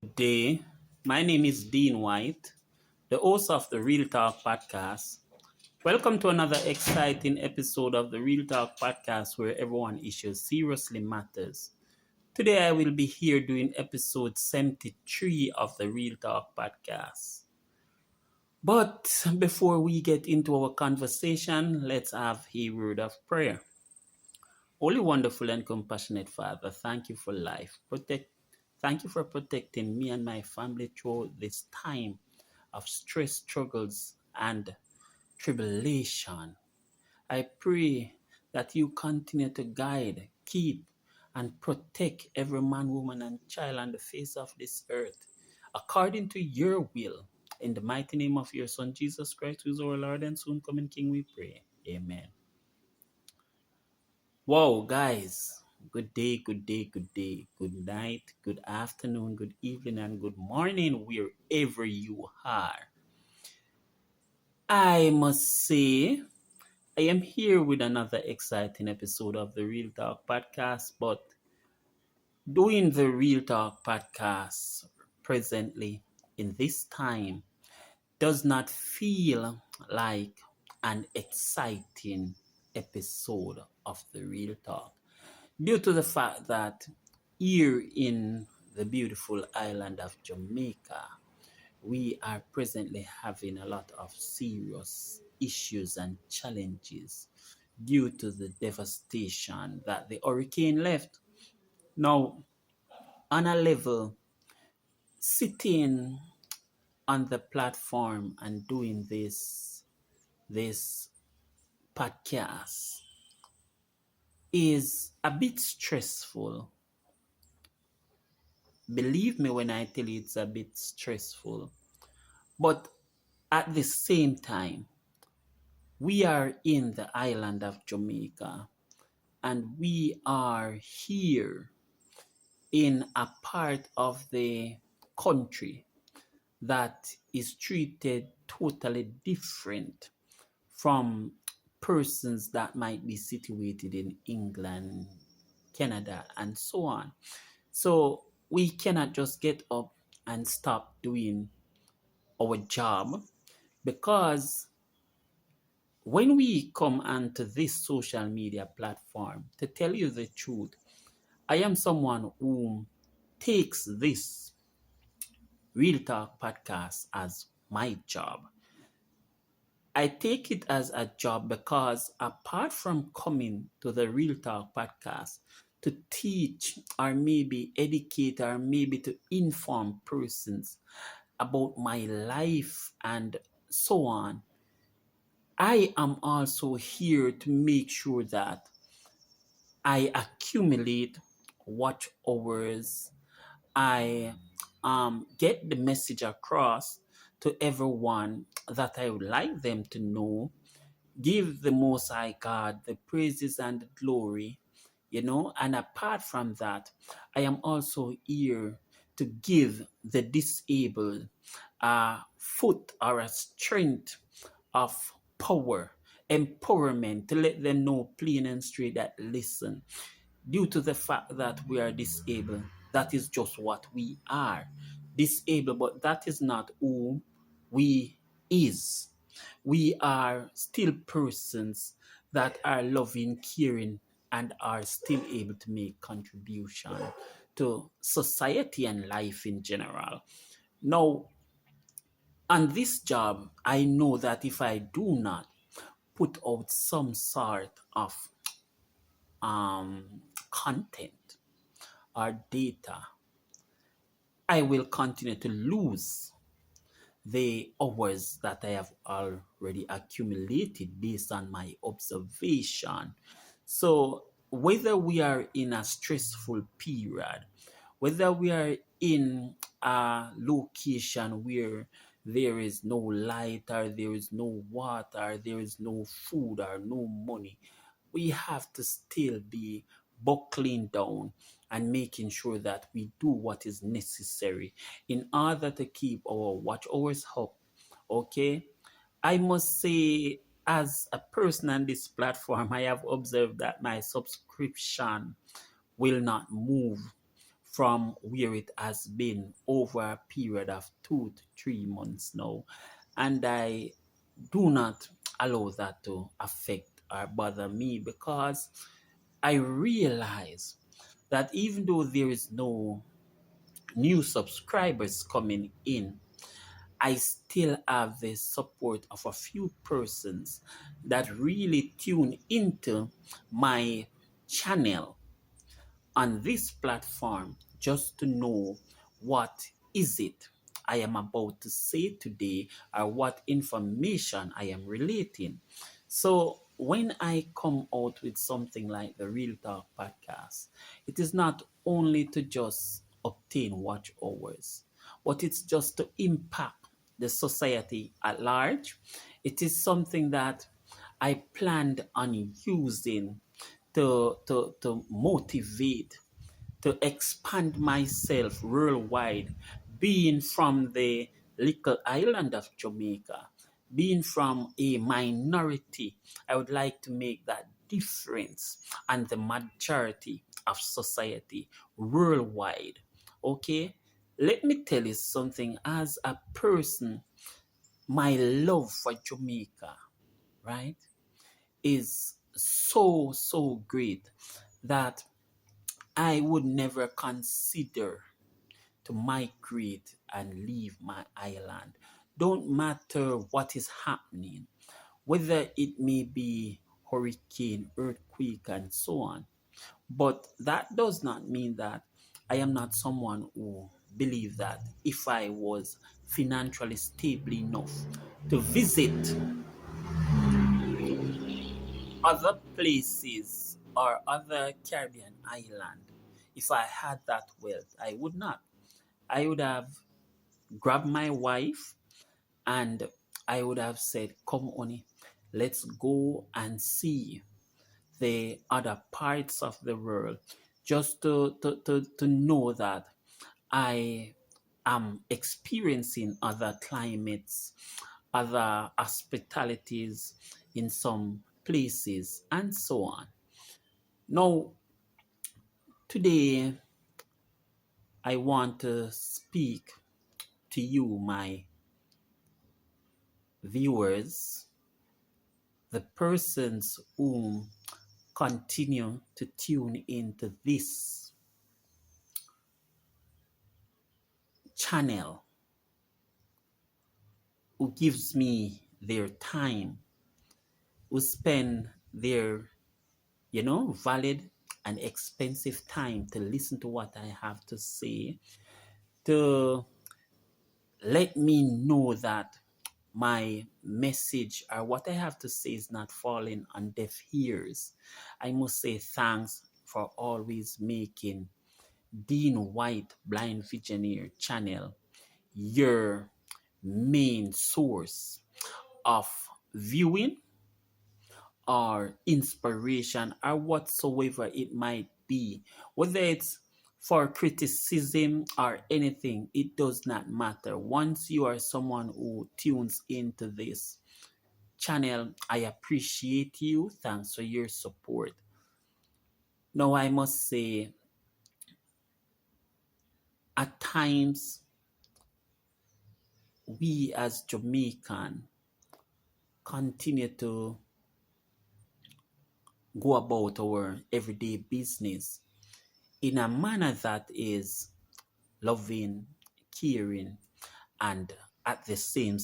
Day. My name is Dean White, the host of the Real Talk podcast. Welcome to another exciting episode of the Real Talk podcast where everyone issues seriously matters. Today I will be here doing episode 73 of the Real Talk podcast. But before we get into our conversation, let's have a word of prayer. Holy, wonderful, and compassionate Father, thank you for life. Thank you for protecting me and my family through this time of stress, struggles, and tribulation. I pray that you continue to guide, keep, and protect every man, woman, and child on the face of this earth, according to your will. In the mighty name of your Son, Jesus Christ, who is our Lord and soon coming King, we pray. Amen. Wow, guys. Good day, good day, good day, good night, good afternoon, good evening, and good morning, wherever you are. I must say, I am here with another exciting episode of the Real Talk podcast, but doing the Real Talk podcast presently in this time does not feel like an exciting episode of the Real Talk due to the fact that here in the beautiful island of Jamaica, we are presently having a lot of serious issues and challenges due to the devastation that the hurricane left. Now, on a level, sitting on the platform and doing this podcast is a bit stressful. Believe me when I tell you it's a bit stressful. But at the same time, we are in the island of Jamaica and we are here in a part of the country that is treated totally different from persons that might be situated in England, Canada, and so on. So we cannot just get up and stop doing our job because when we come onto this social media platform, to tell you the truth, I am someone who takes this Real Talk podcast as my job. I take it as a job because apart from coming to the Real Talk podcast to teach or maybe educate or maybe to inform persons about my life and so on, I am also here to make sure that I accumulate watch hours. I get the message across to everyone that I would like them to know. Give the Most High God the praises and the glory, And apart from that, I am also here to give the disabled a foot or a strength of power, empowerment to let them know plain and straight that listen, due to the fact that we are disabled, that is just what we are. Disabled, but that is not who we is. We are still persons that are loving, caring, and are still able to make contribution to society and life in general. Now, on this job, I know that if I do not put out some sort of content or data, I will continue to lose the hours that I have already accumulated based on my observation. So, whether we are in a stressful period, whether we are in a location where there is no light or there is no water, there is no food or no money, we have to still be buckling down and making sure that we do what is necessary in order to keep our watch hours up. Okay, I must say, as a person on this platform, I have observed that my subscription will not move from where it has been over a period of 2 to 3 months now. And I do not allow that to affect or bother me, because I realize that even though there is no new subscribers coming in, I still have the support of a few persons that really tune into my channel on this platform just to know what is it I am about to say today, or what information I am relating. So when I come out with something like the Real Talk podcast, it is not only to just obtain watch hours, but it's just to impact the society at large. It is something that I planned on using to motivate, to expand myself worldwide, being from the little island of Jamaica, being from a minority. I would like to make that difference and the majority of society worldwide. Okay? Let me tell you something. As a person, my love for Jamaica, right, is so great that I would never consider to migrate and leave my island. Don't matter what is happening, whether it may be hurricane, earthquake, and so on. But that does not mean that I am not someone who believes that if I was financially stable enough to visit other places or other Caribbean island, if I had that wealth, I would not. I would have grabbed my wife and I would have said, "Come on, let's go and see the other parts of the world," just to know that I am experiencing other climates, other hospitalities in some places, and so on. Now, today, I want to speak to you, my viewers, the persons who continue to tune into this channel, who gives me their time, who spend their, valid and expensive time to listen to what I have to say, to let me know that my message or what I have to say is not falling on deaf ears. I must say thanks for always making Dean White Blind Visioneer channel your main source of viewing or inspiration or whatsoever it might be. Whether it's for criticism or anything, it does not matter. Once you are someone who tunes into this channel, I appreciate you. Thanks for your support. Now, I must say, at times, we as Jamaican continue to go about our everyday business in a manner that is loving, caring, and at the same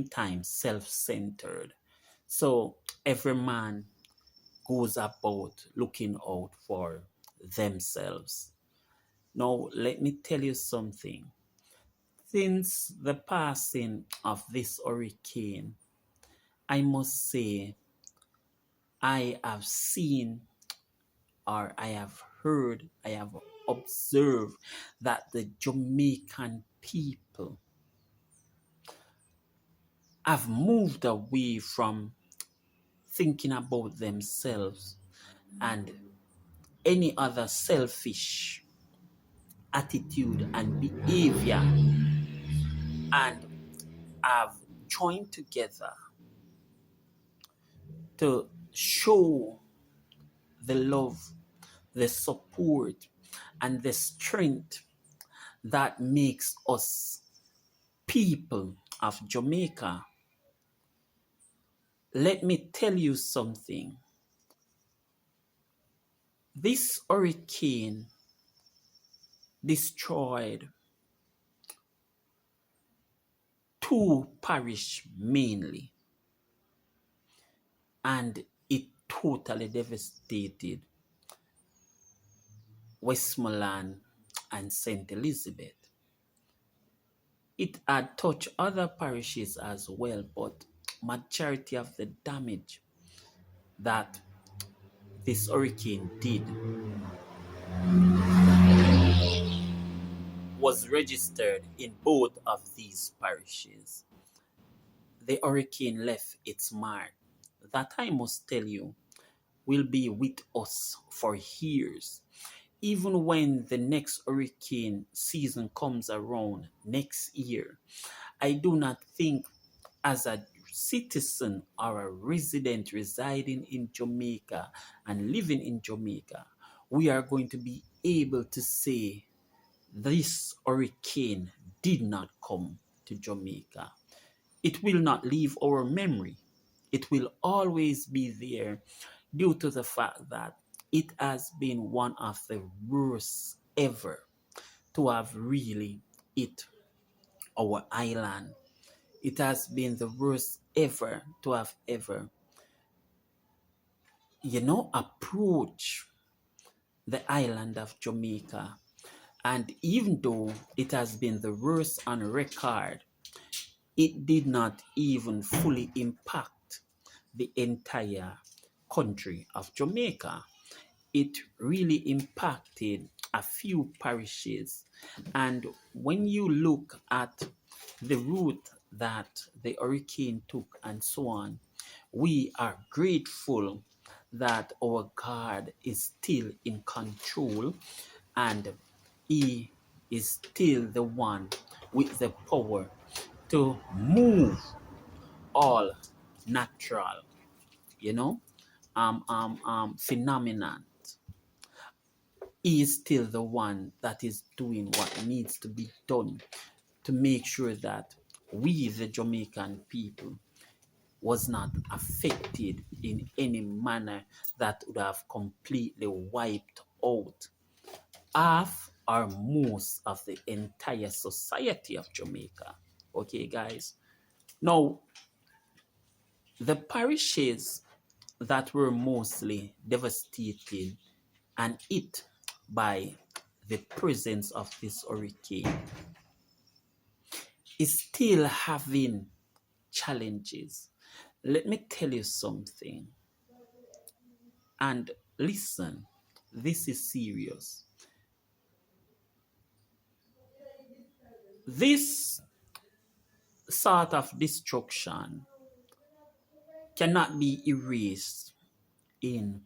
time self-centered. So every man goes about looking out for themselves. Now let me tell you something. Since the passing of this hurricane, I must say I have seen, or I have heard, I have observed that the Jamaican people have moved away from thinking about themselves and any other selfish attitude and behavior, and have joined together to show the love, the support, and the strength that makes us people of Jamaica. Let me tell you something. This hurricane destroyed two parishes mainly, and it totally devastated Westmoreland and St. Elizabeth. It had touched other parishes as well, but majority of the damage that this hurricane did was registered in both of these parishes. The hurricane left its mark that, I must tell you, will be with us for years. Even when the next hurricane season comes around next year, I do not think, as a citizen or a resident residing in Jamaica and living in Jamaica, we are going to be able to say this hurricane did not come to Jamaica. It will not leave our memory. It will always be there due to the fact that it has been one of the worst ever to have really hit our island. It has been the worst ever to have ever, approach the island of Jamaica. And even though it has been the worst on record, it did not even fully impact the entire country of Jamaica. It really impacted a few parishes. And when you look at the route that the hurricane took and so on, we are grateful that our God is still in control and He is still the one with the power to move all natural, you know, phenomenon. He is still the one that is doing what needs to be done to make sure that we, the Jamaican people, was not affected in any manner that would have completely wiped out half or most of the entire society of Jamaica. Okay, guys. Now, the parishes that were mostly devastated and hit by the presence of this hurricane is still having challenges. Let me tell you something. And listen, this is serious. This sort of destruction cannot be erased in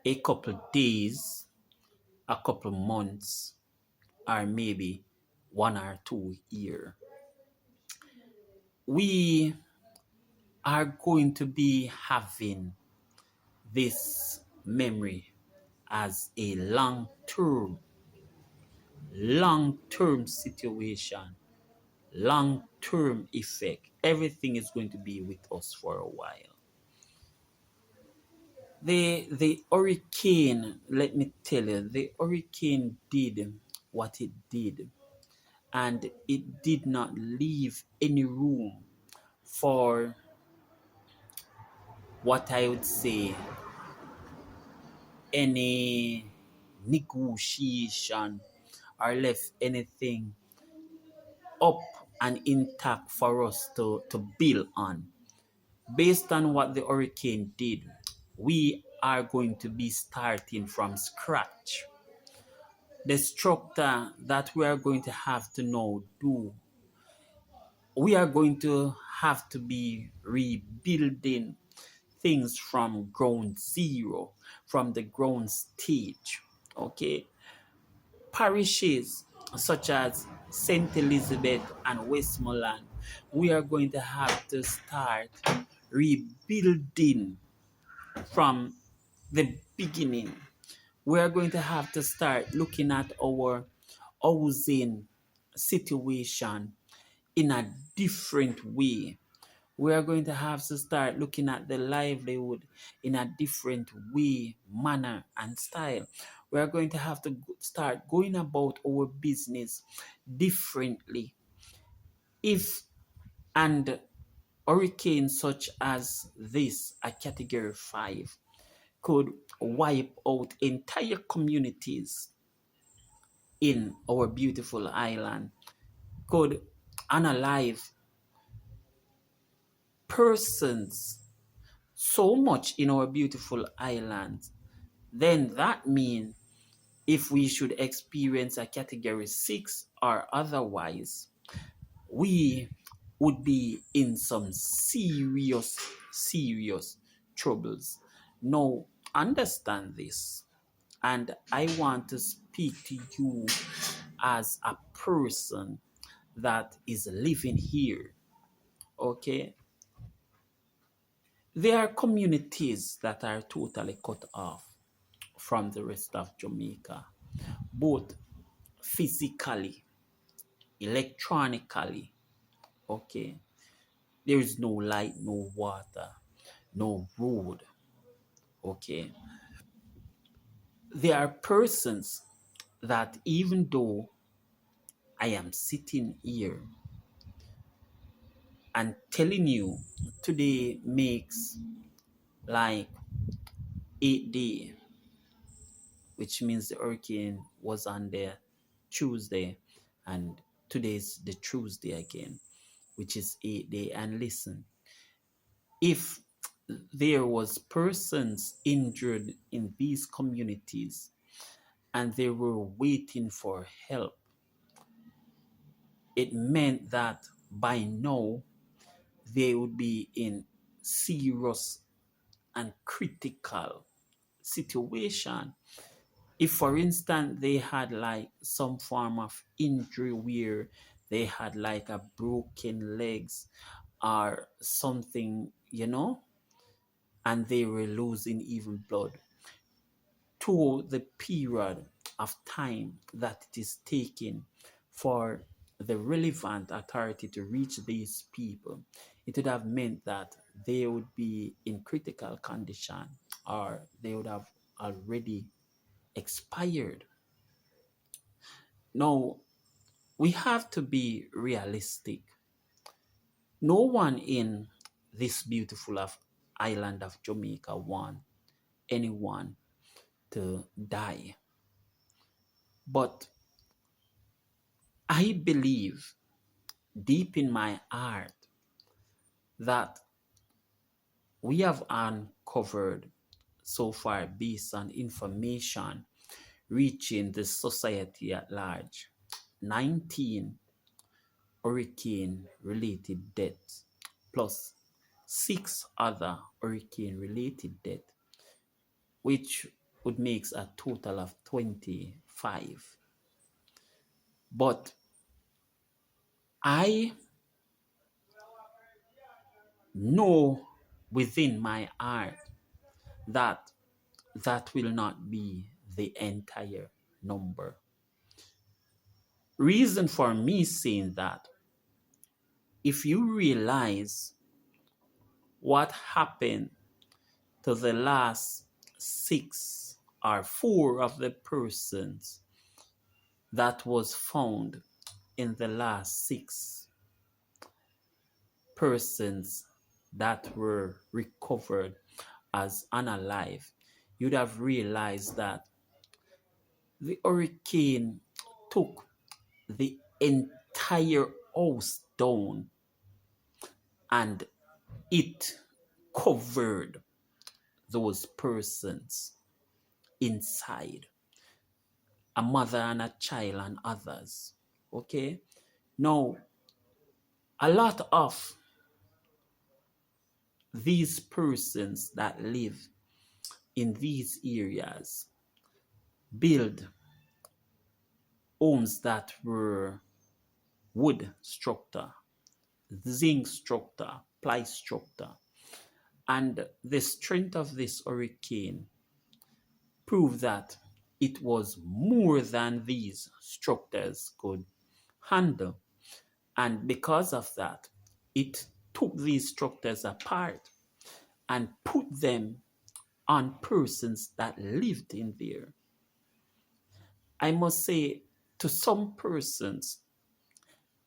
a couple days, a couple months, or maybe 1 or 2 years. We are going to be having this memory as a long-term situation, long-term effect. Everything is going to be with us for a while. The hurricane, let me tell you, the hurricane did what it did, and it did not leave any room for what I would say any negotiation or left anything up and intact for us to build on. Based on what the hurricane did, we are going to be starting from scratch. The structure that we are going to have to now do, we are going to have to be rebuilding things from ground zero, from the ground stage. Okay, parishes such as St. Elizabeth and Westmoreland, we are going to have to start rebuilding from the beginning. We are going to have to start looking at our housing situation in a different way. We are going to have to start looking at the livelihood in a different way, manner, and style. We are going to have to start going about our business differently. If and hurricanes such as this, a category 5, could wipe out entire communities in our beautiful island, could unalive persons so much in our beautiful island, then that means if we should experience a category 6 or otherwise, we would be in some serious, serious troubles. Now, understand this, and I want to speak to you as a person that is living here. Okay, there are communities that are totally cut off from the rest of Jamaica, both physically, electronically. Okay, there is no light, no water, no road. Okay, there are persons that even though I am sitting here and telling you today makes like 8 day, which means the hurricane was on there Tuesday, and today's the Tuesday again, which is 8 day. And listen, if there was persons injured in these communities and they were waiting for help, it meant that by now they would be in serious and critical situation. If for instance they had like some form of injury where they had like a broken legs or something, and they were losing even blood, to the period of time that it is taking for the relevant authority to reach these people, it would have meant that they would be in critical condition or they would have already expired. Now, we have to be realistic. No one in this beautiful island of Jamaica want anyone to die. But I believe deep in my heart that we have uncovered so far, based on information reaching the society at large, 19 hurricane related deaths plus 6 other hurricane related deaths, which would make a total of 25. But I know within my heart that that will not be the entire number. Reason for me saying that, if you realize what happened to the last 6 or 4 of the persons that was found in the last 6 persons that were recovered as unalive, you'd have realized that the hurricane took the entire house down and it covered those persons inside, a mother and a child and others. Okay, now a lot of these persons that live in these areas build homes that were wood structure, zinc structure, ply structure, and the strength of this hurricane proved that it was more than these structures could handle. And because of that, it took these structures apart and put them on persons that lived in there. I must say, to some persons,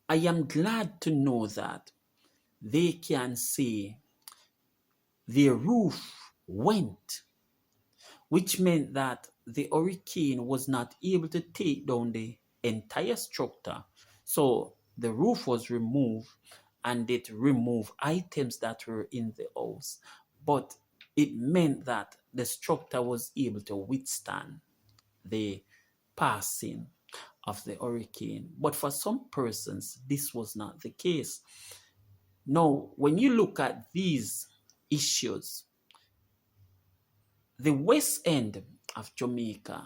I am glad to know that they can say their roof went, which meant that the hurricane was not able to take down the entire structure. So the roof was removed and it removed items that were in the house. But it meant that the structure was able to withstand the passing of the hurricane. But for some persons, this was not the case. Now, when you look at these issues, the west end of Jamaica,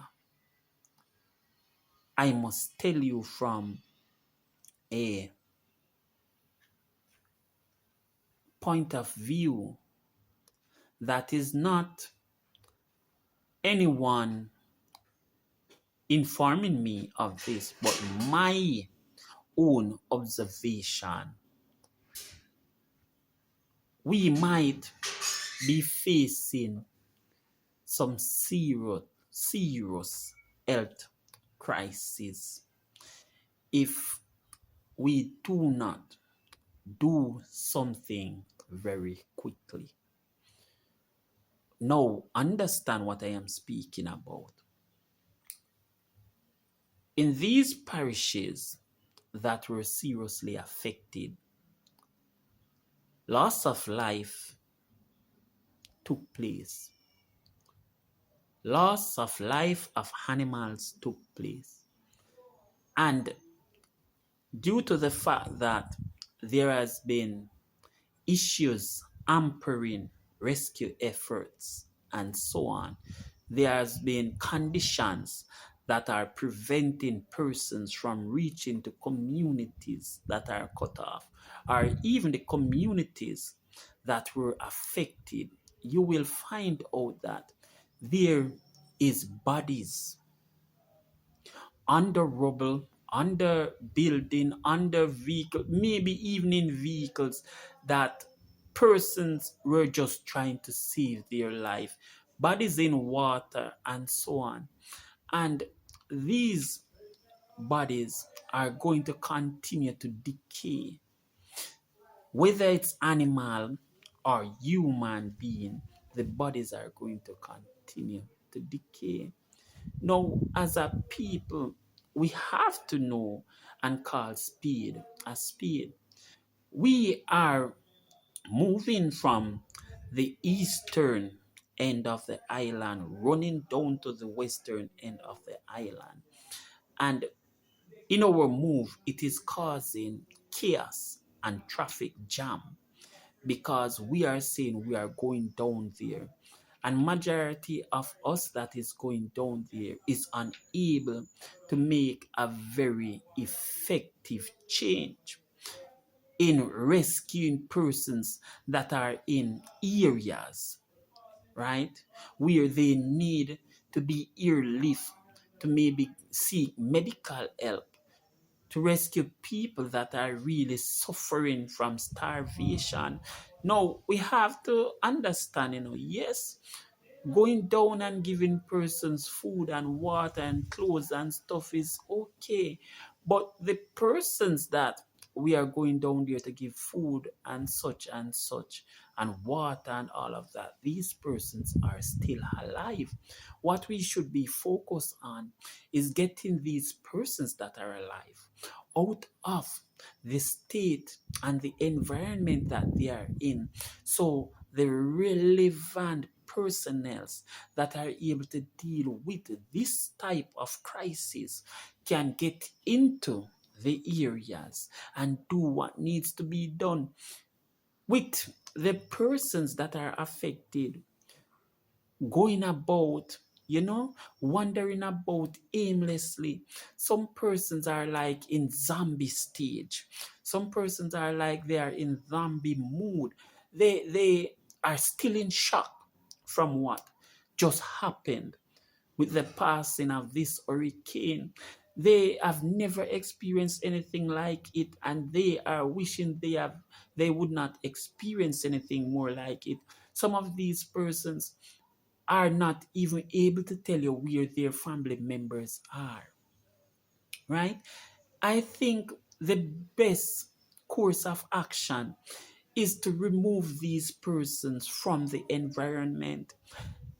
I must tell you from a point of view that is not anyone informing me of this, but my own observation. We might be facing some serious health crisis if we do not do something very quickly. Now, understand what I am speaking about. In these parishes that were seriously affected, loss of life took place. Loss of life of animals took place. And due to the fact that there has been issues hampering rescue efforts and so on, there has been conditions that are preventing persons from reaching to communities that are cut off, or even the communities that were affected. You will find out that there is bodies under rubble, under building, under vehicle, maybe even in vehicles that persons were just trying to save their life, bodies in water and so on. And these bodies are going to continue to decay, whether it's animal or human being, the bodies are going to continue to decay. Now, as a people, we have to know and call speed a speed. We are moving from the eastern end of the island, running down to the western end of the island. And in our move, it is causing chaos and traffic jam because we are saying we are going down there, and majority of us that is going down there is unable to make a very effective change in rescuing persons that are in areas, right, where they need to be airlift to maybe seek medical help, to rescue people that are really suffering from starvation. Now, we have to understand, yes, going down and giving persons food and water and clothes and stuff is okay. But the persons that we are going down there to give food and such and water and all of that, these persons are still alive. What we should be focused on is getting these persons that are alive out of the state and the environment that they are in. So the relevant personnel that are able to deal with this type of crisis can get into the areas and do what needs to be done with the persons that are affected going about, wandering about aimlessly. Some persons are like in zombie stage. Some persons are like they are in zombie mood. They are still in shock from what just happened. with the passing of this hurricane. They have never experienced anything like it, and they are wishing they would not experience anything more like it. Some of these persons are not even able to tell you where their family members are, right? I think the best course of action is to remove these persons from the environment,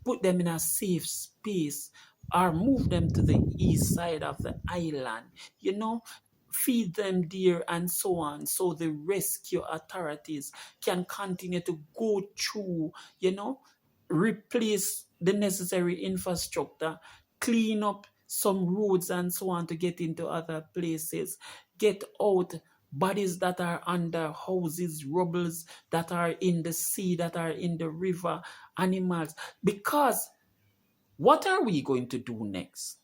put them in a safe space, or move them to the east side of the island, you know, feed them there and so on, so the rescue authorities can continue to go through, you know, replace the necessary infrastructure, clean up some roads and so on to get into other places, get out bodies that are under houses, rubbles that are in the sea, that are in the river, animals. Because what are we going to do next?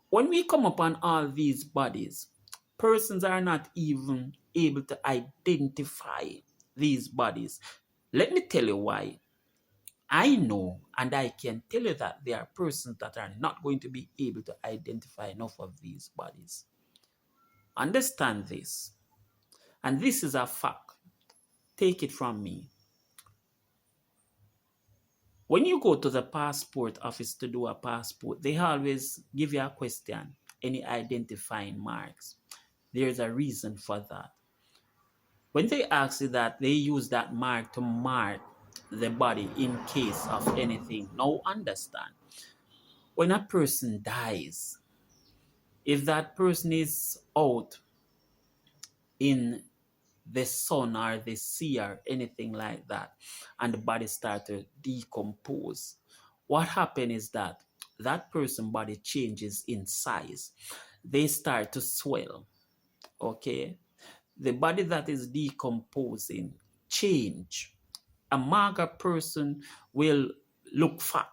When we come upon all these bodies, persons are not even able to identify these bodies. Let me tell you why. I know and I can tell you that there are persons that are not going to be able to identify enough of these bodies. Understand this. And this is a fact. Take it from me. When you go to the passport office to do a passport, they always give you a question, any identifying marks. There's a reason for that. When they ask you that, they use that mark to mark the body in case of anything. Now understand, when a person dies, if that person is out in the sun or the sea or anything like that, and the body start to decompose, what happens is that that person body changes in size. They start to swell. Okay, the body that is decomposing change. A mager person will look fat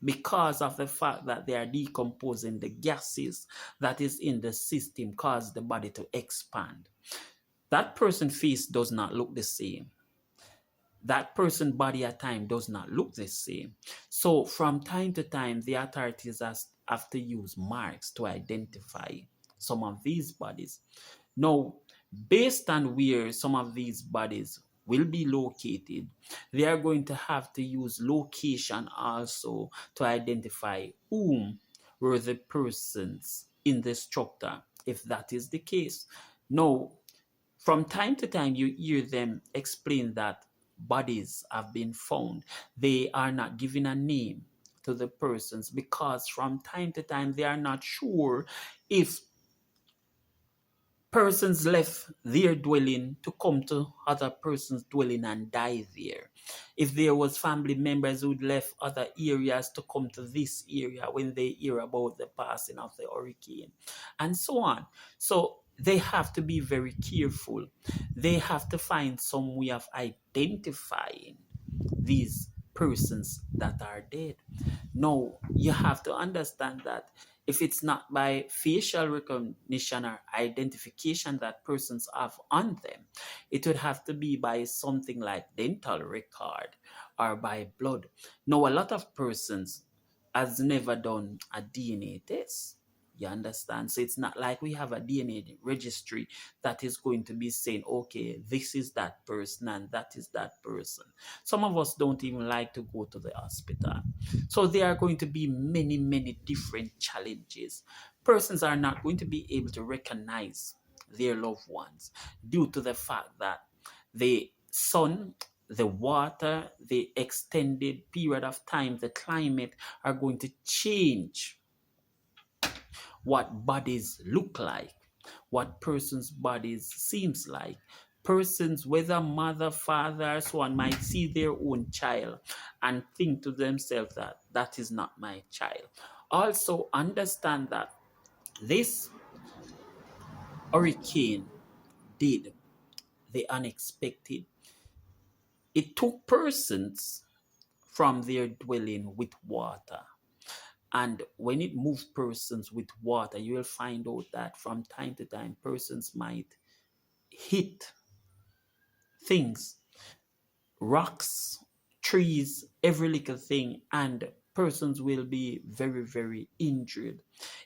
because of the fact that they are decomposing. The gases that is in the system cause the body to expand. That person's face does not look the same. That person's body at time does not look the same. So from time to time, the authorities have to use marks to identify some of these bodies. Now, based on where some of these bodies will be located, they are going to have to use location also to identify whom were the persons in the structure, if that is the case. Now, from time to time, you hear them explain that bodies have been found. They are not giving a name to the persons because from time to time, they are not sure if persons left their dwelling to come to other persons' dwelling and die there. If there was family members who left other areas to come to this area when they hear about the passing of the hurricane, and so on. So they have to be very careful. They have to find some way of identifying these persons that are dead. No, you have to understand that if it's not by facial recognition or identification that persons have on them, it would have to be by something like dental record or by blood. Now, a lot of persons has never done a DNA test. You understand? So it's not like we have a DNA registry that is going to be saying, okay, this is that person and that is that person. Some of us don't even like to go to the hospital. So there are going to be many, many different challenges. Persons are not going to be able to recognize their loved ones due to the fact that the sun, the water, the extended period of time, the climate are going to change what bodies look like, what persons' bodies seems like. Persons, whether mother, father, so on, might see their own child and think to themselves that that is not my child. Also, understand that this hurricane did the unexpected. It took persons from their dwelling with water. And when it moves persons with water, you will find out that from time to time, persons might hit things, rocks, trees, every little thing, and Persons will be very, very injured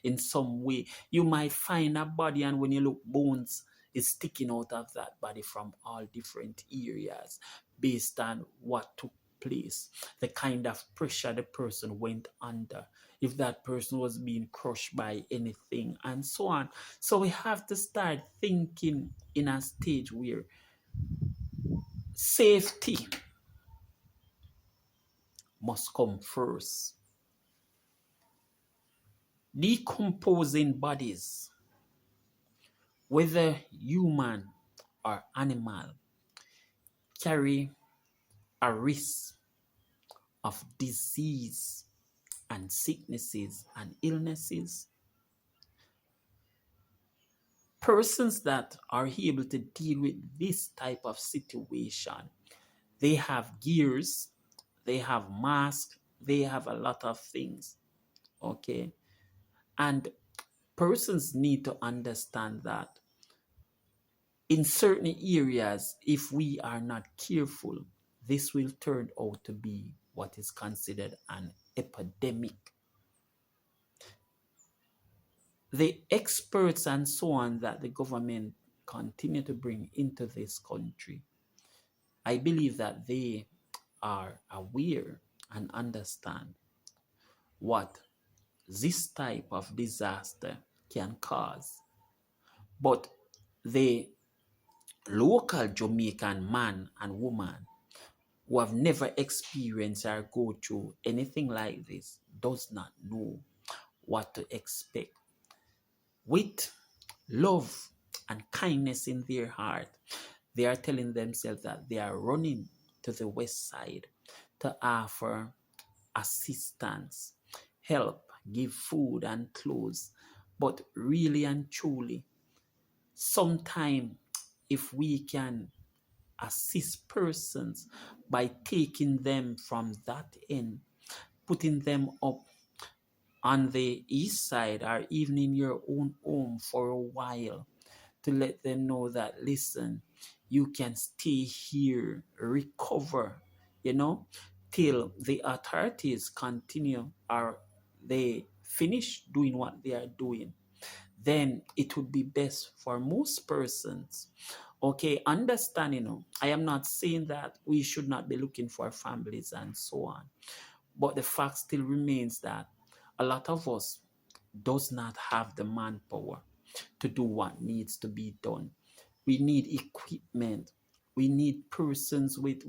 in some way. You might find a body, and when you look, bones is sticking out of that body from all different areas based on what took place, the kind of pressure the person went under, if that person was being crushed by anything, and so on. So we have to start thinking in a stage where safety must come first. Decomposing bodies, whether human or animal, carry a risk of disease and sicknesses and illnesses. Persons that are able to deal with this type of situation, they have gears, they have masks, they have a lot of things. Okay. And persons need to understand that in certain areas, if we are not careful, this will turn out to be what is considered an epidemic. The experts and so on that the government continue to bring into this country, I believe that they are aware and understand what this type of disaster can cause. But the local Jamaican man and woman who have never experienced or go through anything like this does not know what to expect. With love and kindness in their heart, they are telling themselves that they are running to the west side to offer assistance, help, give food and clothes. But really and truly, sometime if we can assist persons by taking them from that end, putting them up on the east side or even in your own home for a while, to let them know that, listen, you can stay here, recover, you know, till the authorities continue or they finish doing what they are doing, then it would be best for most persons. Okay, understand, I am not saying that we should not be looking for families and so on, but the fact still remains that a lot of us does not have the manpower to do what needs to be done. We need equipment. We need persons with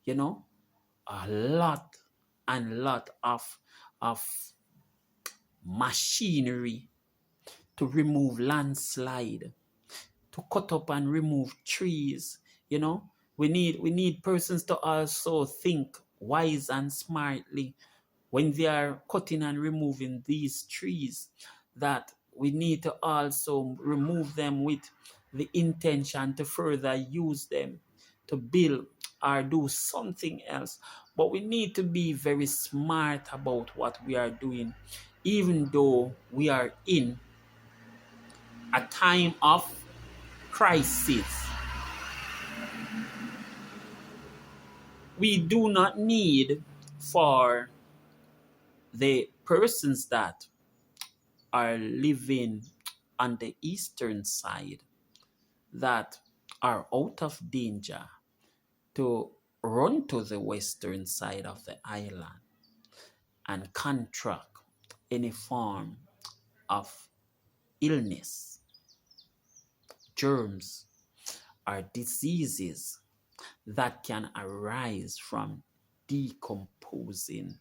you know a lot and lot of machinery to remove landslide, to cut up and remove trees. We need persons to also think wise and smartly when they are cutting and removing these trees, that we need to also remove them with the intention to further use them to build or do something else. But we need to be very smart about what we are doing, even though we are in a time of crisis. We do not need for the persons that are living on the eastern side that are out of danger to run to the western side of the island and contract any form of illness, germs, or diseases that can arise from decomposing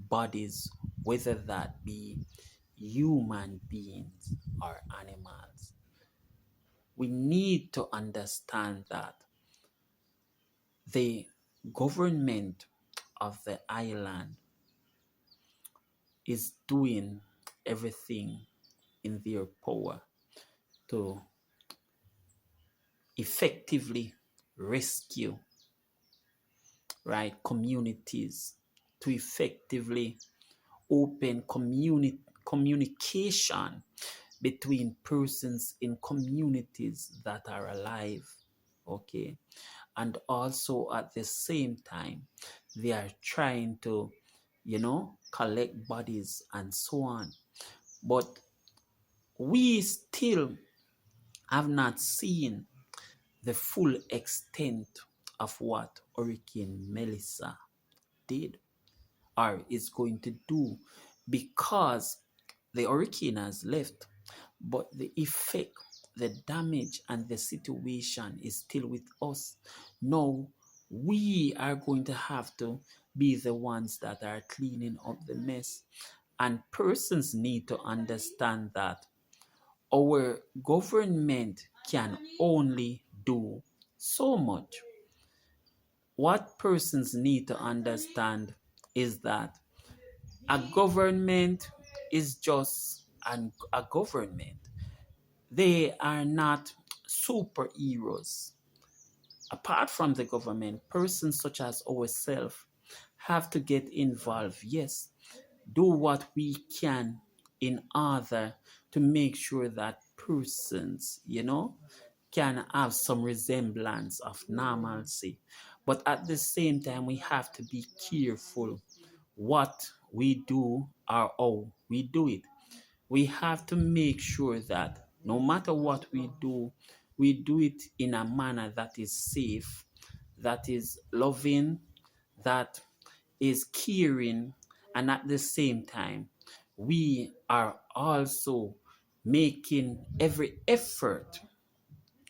bodies, whether that be human beings or animals. We need to understand that the government of the island is doing everything in their power to effectively rescue, right, communities, to effectively open communication between persons in communities that are alive. Okay. And also at the same time, they are trying to collect bodies and so on. But we still have not seen the full extent of what Hurricane Melissa did or is going to do, because the hurricane has left, but the effect, the damage, and the situation is still with us. Now, we are going to have to be the ones that are cleaning up the mess. And persons need to understand that our government can only do so much. What persons need to understand is that a government is just a government. They are not superheroes. Apart from the government, persons such as ourselves have to get involved. Yes, do what we can in order to make sure that persons, can have some resemblance of normalcy. But at the same time, we have to be careful what we do or how we do it. We have to make sure that no matter what we do it in a manner that is safe, that is loving, that is caring, and at the same time, we are also making every effort,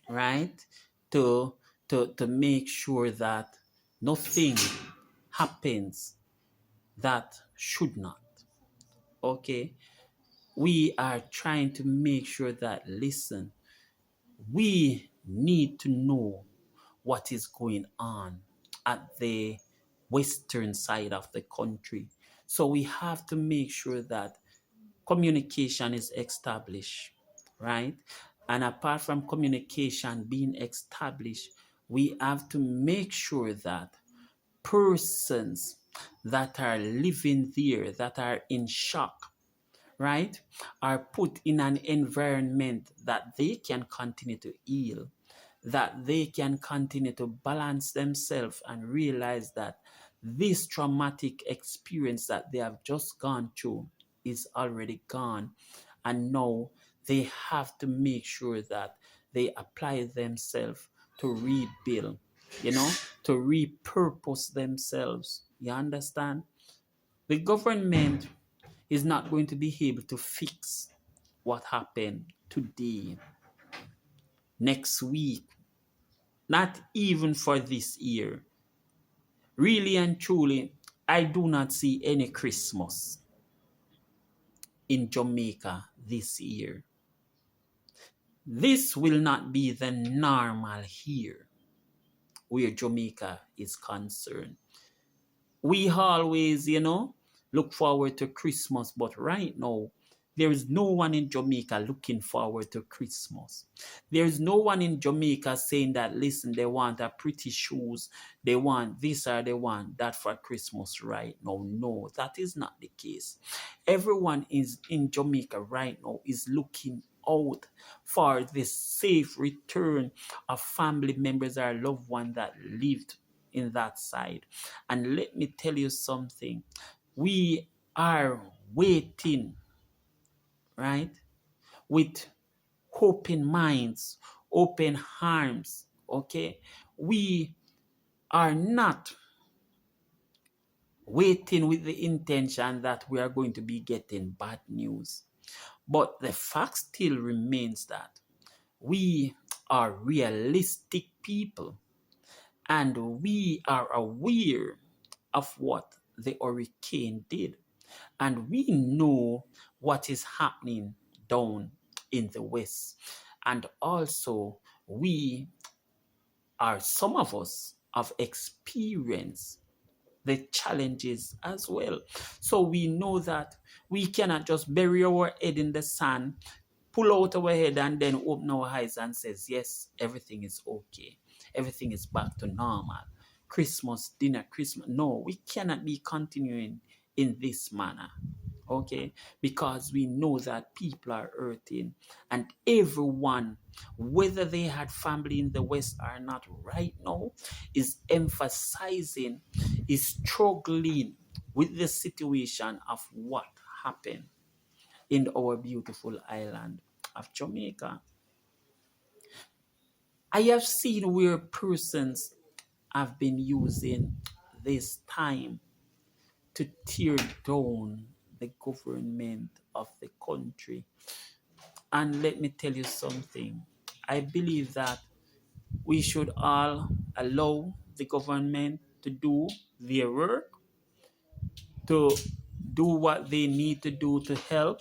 right, to to make sure that nothing happens that should not. Okay, we are trying to make sure that, listen, we need to know what is going on at the western side of the country. So we have to make sure that communication is established, right? And apart from communication being established, we have to make sure that persons that are living there, that are in shock, right, are put in an environment that they can continue to heal, that they can continue to balance themselves and realize that this traumatic experience that they have just gone through is already gone. And now they have to make sure that they apply themselves to rebuild, to repurpose themselves. You understand? The government is not going to be able to fix what happened today, next week, not even for this year. Really and truly, I do not see any Christmas in Jamaica this year. This will not be the normal here where Jamaica is concerned. We always, look forward to Christmas, but right now, there is no one in Jamaica looking forward to Christmas. There is no one in Jamaica saying that, listen, they want a pretty shoes, they want this or they want that for Christmas right now. No, that is not the case. Everyone is in Jamaica right now is looking out for the safe return of family members or loved ones that lived in that side. And let me tell you something. We are waiting, right, with open minds, open arms, okay? We are not waiting with the intention that we are going to be getting bad news. But the fact still remains that we are realistic people and we are aware of what the hurricane did. And we know what is happening down in the West. And also, some of us have experienced the challenges as well. So we know that we cannot just bury our head in the sand, pull out our head and then open our eyes and says, yes, everything is okay. Everything is back to normal. Christmas, dinner, Christmas. No, we cannot be continuing in this manner. Okay, because we know that people are hurting and everyone, whether they had family in the West or not right now, is emphasizing, is struggling with the situation of what happened in our beautiful island of Jamaica. I have seen where persons have been using this time to tear down the government of the country. And let me tell you something. I believe that we should all allow the government to do their work, to do what they need to do to help,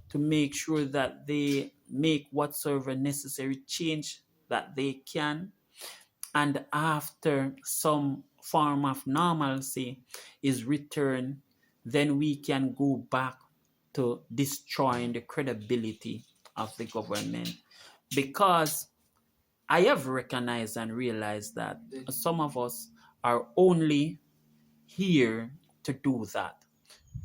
to make sure that they make whatsoever necessary change that they can. And after some form of normalcy is returned, then we can go back to destroying the credibility of the government. Because I have recognized and realized that some of us are only here to do that,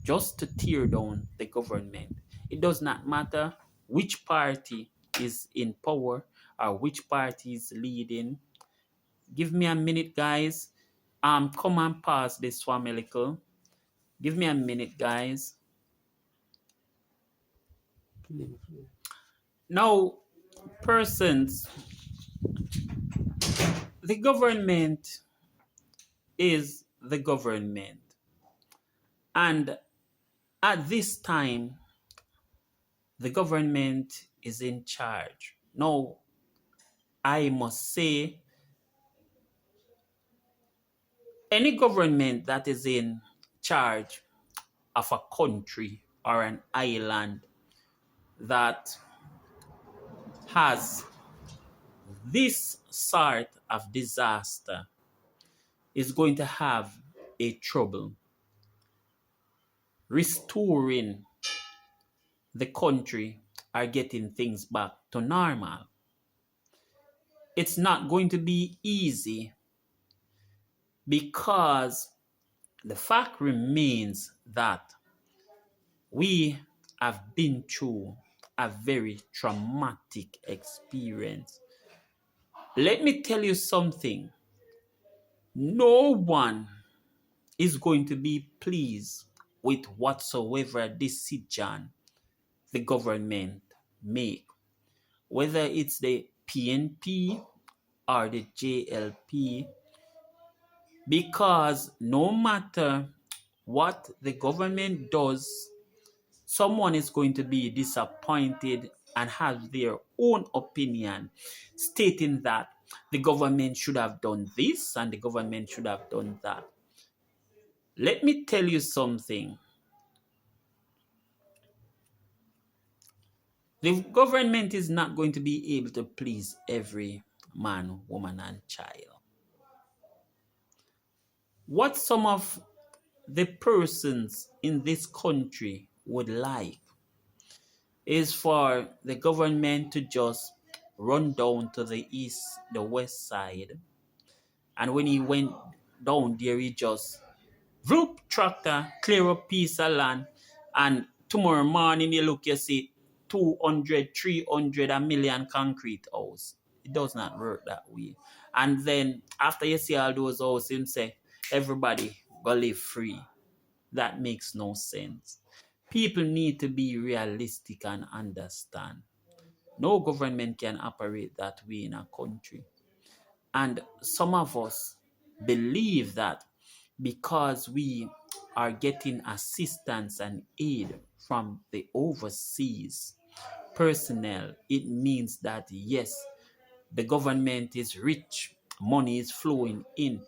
just to tear down the government. It does not matter which party is in power or which party is leading. Give me a minute, guys. Come and pause this for me, little. Give me a minute, guys. Now, persons, the government is the government. And at this time, the government is in charge. Now, I must say, any government that is in charge of a country or an island that has this sort of disaster is going to have a trouble restoring the country or getting things back to normal. It's not going to be easy because the fact remains that we have been through a very traumatic experience. Let me tell you something. No one is going to be pleased with whatsoever decision the government make, whether it's the PNP or the JLP, because no matter what the government does, someone is going to be disappointed and have their own opinion stating that the government should have done this and the government should have done that. Let me tell you something. The government is not going to be able to please every man, woman, and child. What some of the persons in this country would like is for the government to just run down to the east, the west side. And when he went down there, he just whoop tractor, clear a piece of land, and tomorrow morning you look, you see 200, 300, a million concrete house. It does not work that way. And then after you see all those houses, him say, everybody go live free. That makes no sense. People need to be realistic and understand. No government can operate that way in a country. And some of us believe that because we are getting assistance and aid from the overseas personnel, it means that yes, the government is rich, money is flowing in.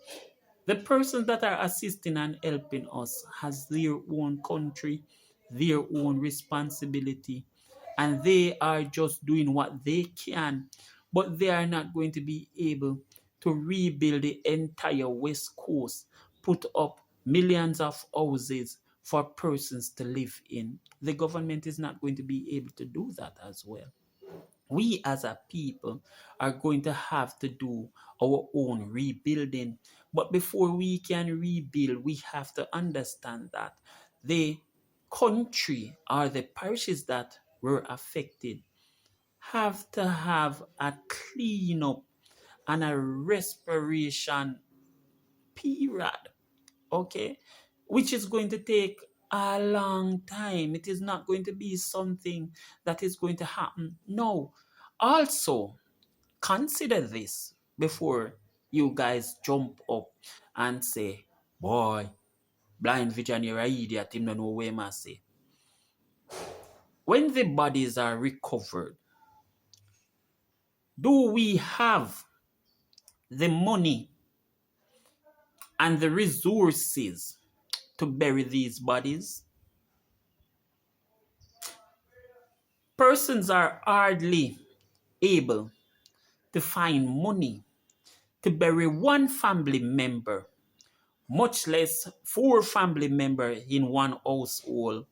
The persons that are assisting and helping us has their own country, their own responsibility, and they are just doing what they can, but they are not going to be able to rebuild the entire West Coast, put up millions of houses for persons to live in. The government is not going to be able to do that as well. We as a people are going to have to do our own rebuilding. But before we can rebuild, we have to understand that the country or the parishes that were affected have to have a cleanup and a respiration period. Okay? which is going to take a long time. It is not going to be something that is going to happen. No. Also, consider this before you guys jump up and say, boy, blind vision, you're an idiot, him don't know what I say. When the bodies are recovered, do we have the money and the resources to bury these bodies? Persons are hardly able to find money to bury one family member, much less 4 family members in one household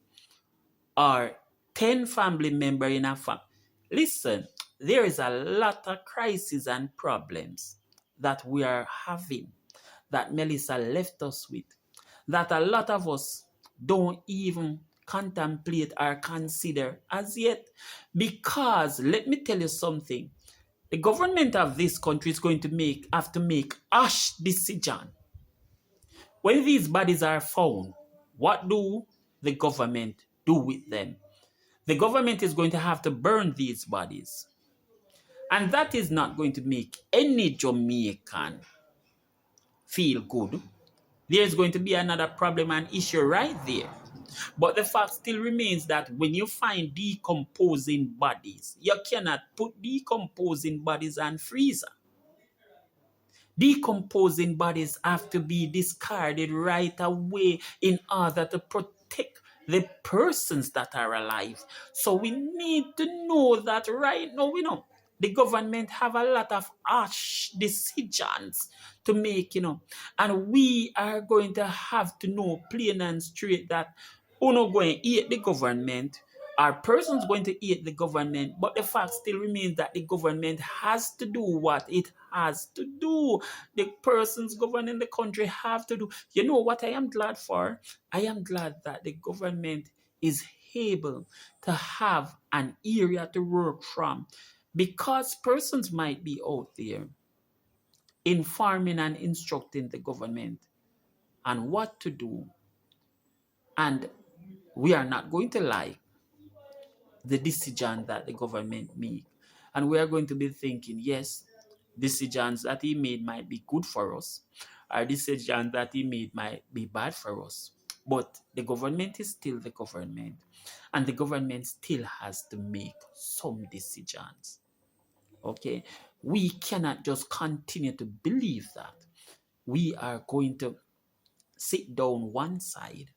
or 10 family members in a family. Listen, there is a lot of crises and problems that we are having that Melissa left us with, that a lot of us don't even contemplate or consider as yet. Because let me tell you something, the government of this country is going to have to make harsh decision. When these bodies are found, what do the government do with them? The government is going to have to burn these bodies. And that is not going to make any Jamaican feel good. There's going to be another problem and issue right there. But the fact still remains that when you find decomposing bodies, you cannot put decomposing bodies on freezer. Decomposing bodies have to be discarded right away in order to protect the persons that are alive. So we need to know that right now, the government have a lot of harsh decisions to make, and we are going to have to know plain and straight that we're not going to eat the government. Our person's going to eat the government, but the fact still remains that the government has to do what it has to do. The persons governing the country have to do. You know what I am glad for? I am glad that the government is able to have an area to work from, because persons might be out there informing and instructing the government on what to do, and we are not going to like the decision that the government make, and we are going to be thinking, yes, decisions that he made might be good for us, or decisions that he made might be bad for us, but the government is still the government, and the government still has to make some decisions. Okay, we cannot just continue to believe that we are going to sit down one side,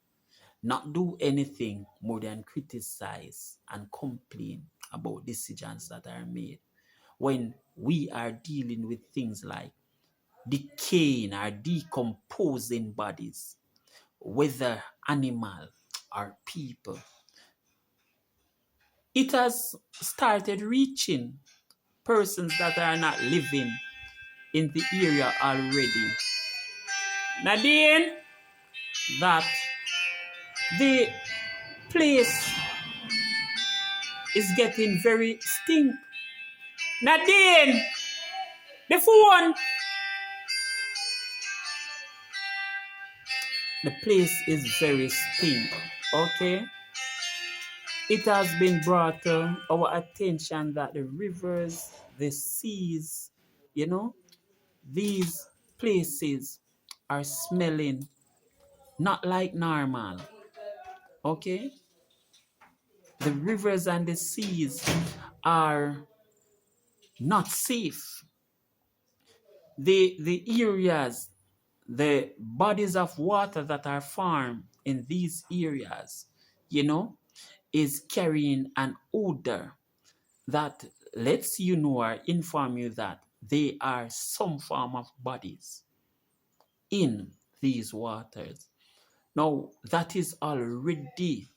not do anything more than criticize and complain about decisions that are made, when we are dealing with things like decaying or decomposing bodies, whether animal or people. It has started reaching persons that are not living in the area already. Nadine, that the place is getting very stink. Nadine, the phone. The place is very stink. Okay? It has been brought to our attention that the rivers, the seas, these places are smelling not like normal. Okay? The rivers and the seas are not safe. The areas, the bodies of water that are formed in these areas, is carrying an odor that lets you know or inform you that they are some form of bodies in these waters. Now, that is already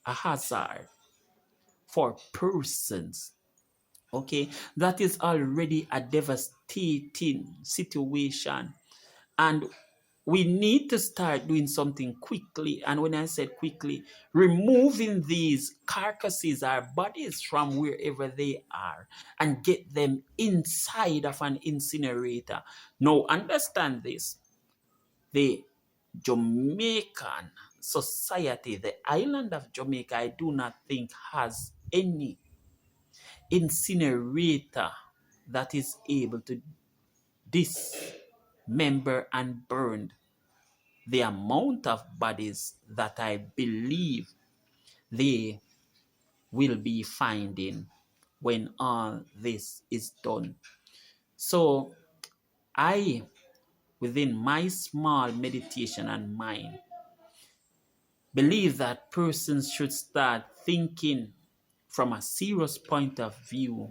a hazard for persons. Okay, that is already a devastating situation, and we need to start doing something quickly. And when I said quickly, removing these carcasses or bodies from wherever they are and get them inside of an incinerator. Now, understand this. The Jamaican society, the island of Jamaica, I do not think has any incinerator that is able to dismember and burn the amount of bodies that I believe they will be finding when all this is done. So I, within my small meditation and mind, believe that persons should start thinking from a serious point of view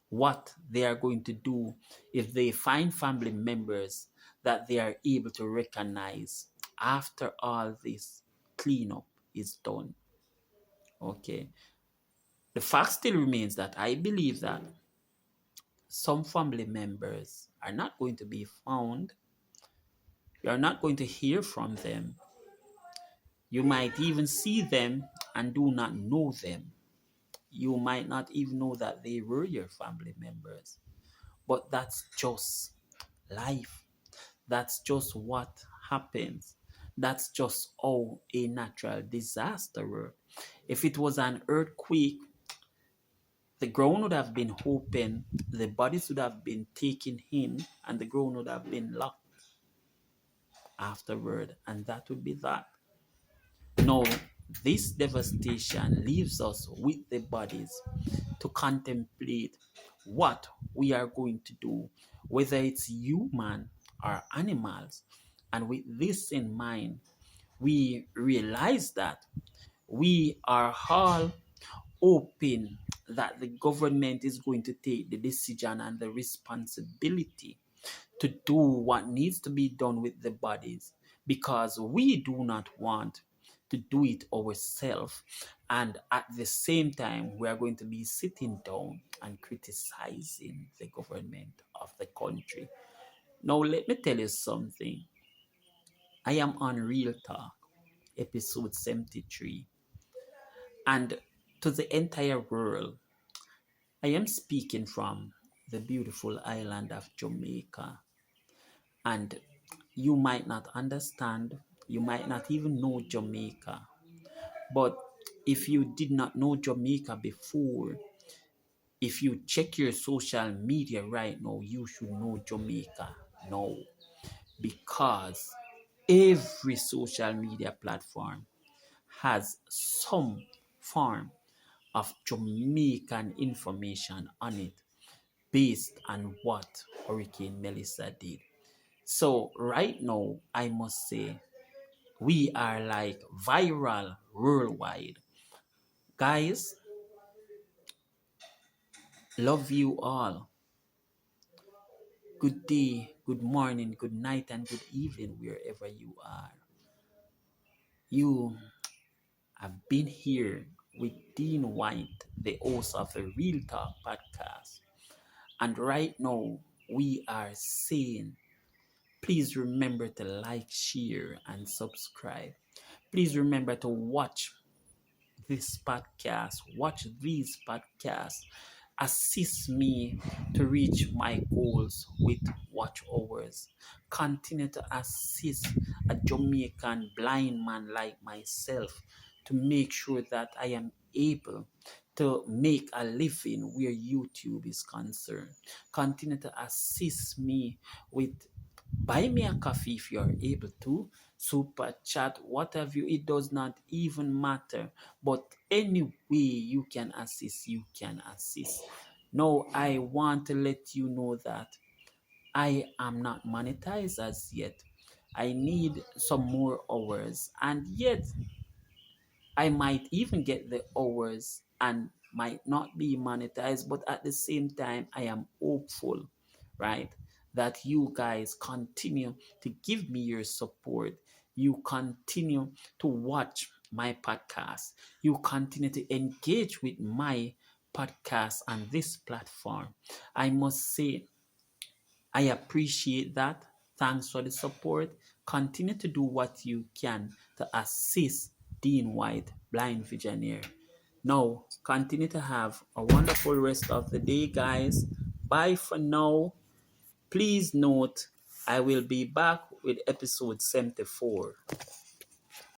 what they are going to do if they find family members that they are able to recognize after all this cleanup is done. Okay. The fact still remains that I believe that some family members are not going to be found. You are not going to hear from them. You might even see them and do not know them. You might not even know that they were your family members. But that's just life. That's just what happens. That's just how a natural disaster works. If it was an earthquake, the ground would have been open, the bodies would have been taken in, and the ground would have been locked afterward, and that would be that. No, this devastation leaves us with the bodies to contemplate what we are going to do, whether it's human or animals. And with this in mind, we realize that we are all hoping that the government is going to take the decision and the responsibility to do what needs to be done with the bodies, because we do not want to do it ourselves. And at the same time, we are going to be sitting down and criticizing the government of the country. Now, let me tell you something. I am on Real Talk, episode 73. And to the entire world, I am speaking from the beautiful island of Jamaica. And you might not understand, you might not even know Jamaica. But if you did not know Jamaica before, if you check your social media right now, you should know Jamaica now. Because every social media platform has some form of Jamaican information on it based on what Hurricane Melissa did. So right now, I must say, we are like viral worldwide. Guys, love you all. Good day, good morning, good night, and good evening, wherever you are. You have been here with Dean White, the host of the Real Talk podcast. And right now, we are saying, please remember to like, share, and subscribe. Please remember to watch this podcast, watch these podcasts, assist me to reach my goals with watch hours. Continue to assist a Jamaican blind man like myself to make sure that I am able to make a living where YouTube is concerned. Continue to assist me with buy me a coffee if you are able to, super chat, what have you, it does not even matter. But any way you can assist, you can assist. Now, I want to let you know that I am not monetized as yet. I need some more hours, and yet I might even get the hours and might not be monetized, but at the same time, I am hopeful, right? That you guys continue to give me your support. You continue to watch my podcast. You continue to engage with my podcast on this platform. I must say, I appreciate that. Thanks for the support. Continue to do what you can to assist Dean White, blind visionary. Now, continue to have a wonderful rest of the day, guys. Bye for now. Please note, I will be back with episode 74.